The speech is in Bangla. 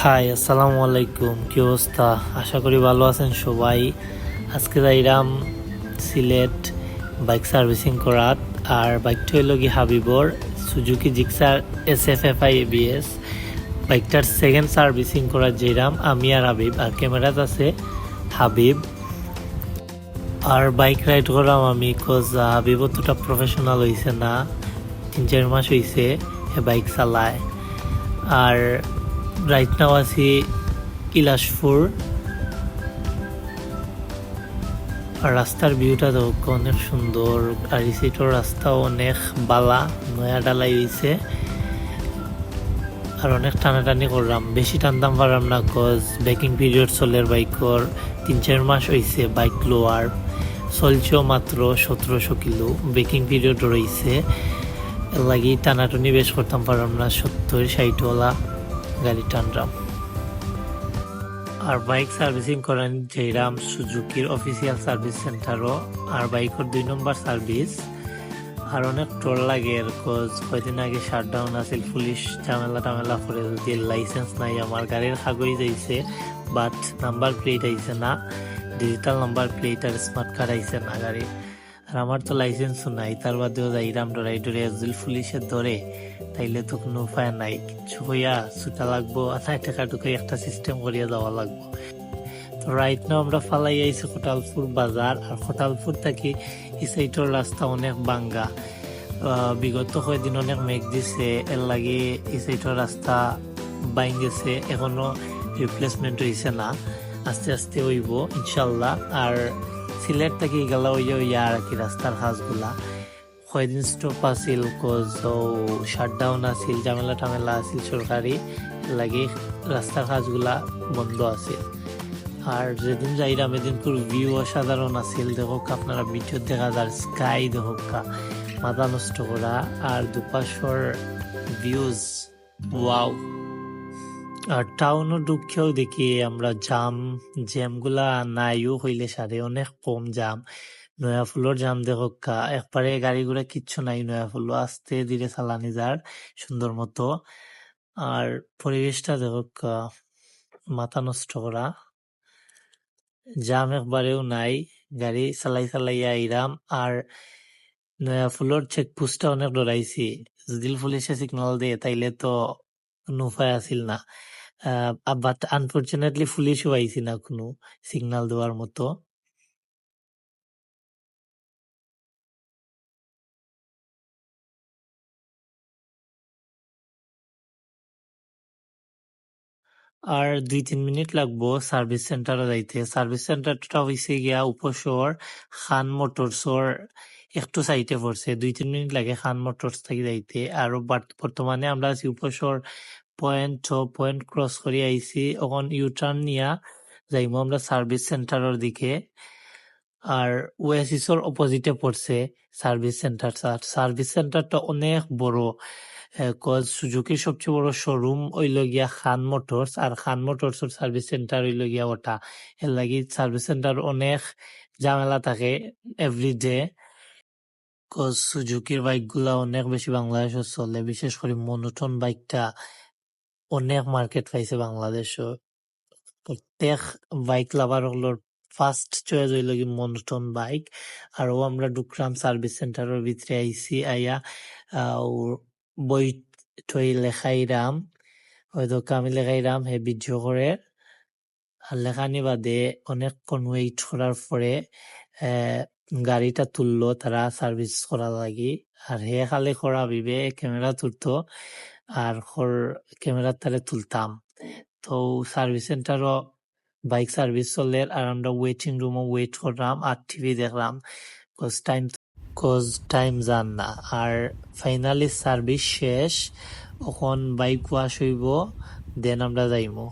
হাই, আসসালামু আলাইকুম। কি অবস্থা? আশা করি ভালো আছেন সবাই। আজকে যাইরাম সিলেট বাইক সার্ভিসিং করাত। আর বাইকটা হইল কি হাবিবর সুজুকি জিক্সার SFFI ABS। বাইকটার সেকেন্ড সার্ভিসিং করার যেরাম আমি আর হাবিব, আর ক্যামেরাত আছে হাবিব। আর বাইক রাইড করাম আমি, কজ হাবিব অতটা প্রফেশনাল হয়েছে না, 3-4 মাস হয়েছে বাইক চালায়। আর রাইট নাও আছি ইলাশপুর। আর রাস্তার ভিউটা তো অনেক সুন্দর, আর সিটোর রাস্তাও অনেক বালা, নয়া ডালাই হয়েছে। আর অনেক টানাটানি করলাম, বেশি টানতাম পারলাম না, কজ ব্রেকিং পিরিয়ড চলের বাইকর 3-4 মাস হয়েছে বাইক লোয়ার চলছেও মাত্র 1700 কিলো, ব্রেকিং পিরিয়ড রয়েছে। এর লাগি টানাটানি বেশ করতাম পারলাম না, 70-60 গাড়ি টানলাম। আর বাইক সার্ভিসিং করেন যেরাম সুজুকির অফিসিয়াল সার্ভিস সেন্টারও, আর বাইকের 2 নম্বর সার্ভিস। আর অনেক টোল লাগে, কজ কয়দিন আগে শাটডাউন আছিল, পুলিশ ঝামেলা করে দিয়ে লাইসেন্স নাই, আমার গাড়ির কাগজ আইছে বাট নাম্বার প্লেট আইছে না, ডিজিটাল নাম্বার প্লেট আর স্মার্ট কার্ড আইছে না গাড়ি। আর আমার তো লাইসেন্সও নাই, তার বাদেও যাইরাম ডরাই যদি পুলিশে ধরে তাইলে তো কোনো উপায় নাই, কিছু হইয়া ছুটা লাগবো, আধায় টাকা ঢুকে একটা সিস্টেম করিয়া যাওয়া লাগবো। তো রাইট নাও আমরা ফালাই আইছি খোটালপুর বাজার। আর খোটালপুর থাকি এই সাইডের রাস্তা অনেক বাঙ্গা, বিগত কয়েকদিন অনেক মেঘ দিছে, এর লাগে এই সাইডের রাস্তা বাইন গেছে, এখনো রিপ্লেসমেন্ট হয়েছে না, আস্তে আস্তে হইব ইনশাল্লাহ। আর সিলেট থেকে গেলা হইয়া আর কি রাস্তার কাজগুলা কয়েকদিন স্টপ আছিল, কজ শাটডাউন আছিল, ঝামেলা আছিল সরকারি, লাগে রাস্তার কাজগুলা বন্ধ আছিল। আর যেদিন যাইরাম এদিন খুব ভিউ অসাধারণ আছিল, দেখোক আপনারা ভিডিও দেখা যার স্কাই দেখোক মাথা নষ্ট করা, আর দুপাশর ভিউজ ওয়াও। আর টাউনও ঢুকেও দেখি আমরা জ্যামগুলা নাইও হইলে সারে অনেক কম জাম। নয়া ফুলোর জাম দেখোক একবারে গাড়ি ঘোড়া কিচ্ছু নাই, নয়া ফুলো আস্তে ধীরে চালানি যার সুন্দর মতো। আর পরিবেশটা দেখোক মাথা নষ্ট করা, জাম একবারেও নাই, গাড়ি চালাইয়া আইরাম। আর নয়া ফুলোর চেকপোস্টটা অনেক ডরাইছি, যদি পুলিশে সিগন্যাল দিয়ে তাইলে তো কোনো উপায় আছিল না, বাট আনফর্চুনেটলি পুলিশও আইছি না কোনো সিগন্যাল দেওয়ার মতো। আর 2-3 মিনিট লাগবো সার্ভিস সেন্টারে যাইতে। সার্ভিস সেন্টারটা হইছে গিয়া উপশহর খান মোটরসর একটু সাইটে পড়ছে, 2-3 মিনিট লাগে খান মোটরস থেকে যাইতে। আর বর্তমানে আমরা আছি উপশহর পয়েন্ট ক্রস করে আইছি, এখন ইউটার্ন নিয়া যাইমু আমরা সার্ভিস সেন্টারের দিকে। আর ওয়াসিসর অপোজিটে পড়ছে সার্ভিস সেন্টার। সার্ভিস সেন্টারটা অনেক বড়, কজ সুজুকির সবচেয়ে বড় শোরুম হইল গিয়া খান মোটরস, আর খান মোটরসের সার্ভিস সেন্টার হইল গিয়া ওটা। এর লাগি সার্ভিস সেন্টার অনেক ঝামেলা থাকে এভরিডে, কজ সুজুকির বাইকগুলা অনেক বেশি বাংলাদেশে চলে, বিশেষ করে মনোটন বাইকটা অনেক মার্কেট পাইছে বাংলাদেশও। প্রত্যেক বাইক লাভার হলোর ফার্স্ট চয়েস হইল কি মনোটন বাইক। আর আমরা ঢুকলাম সার্ভিস সেন্টারের ভিতরে, আইসি আইয়া বই টই লেখাইরাম, হয়তো আমি লেখাইরাম হে ভিডিও করে। আর লেখানি বাদে অনেকক্ষণ ওয়েট করার পরে গাড়িটা তুললো তারা সার্ভিস করা লাগি। আর হে খালি করা বিবে ক্যামেরা তুলতো, আর ক্যামেরা তারে তুলতাম। তো সার্ভিস সেন্টারও বাইক সার্ভিস চলে, আর আমরা ওয়েটিং রুমও ওয়েট করলাম আর টিভি দেখলাম, কজ টাইম যান না। আর ফাইনালি সার্ভিস শেষ, এখন বাইক ওয়াশ হইব, দেন আমরা যাইমু।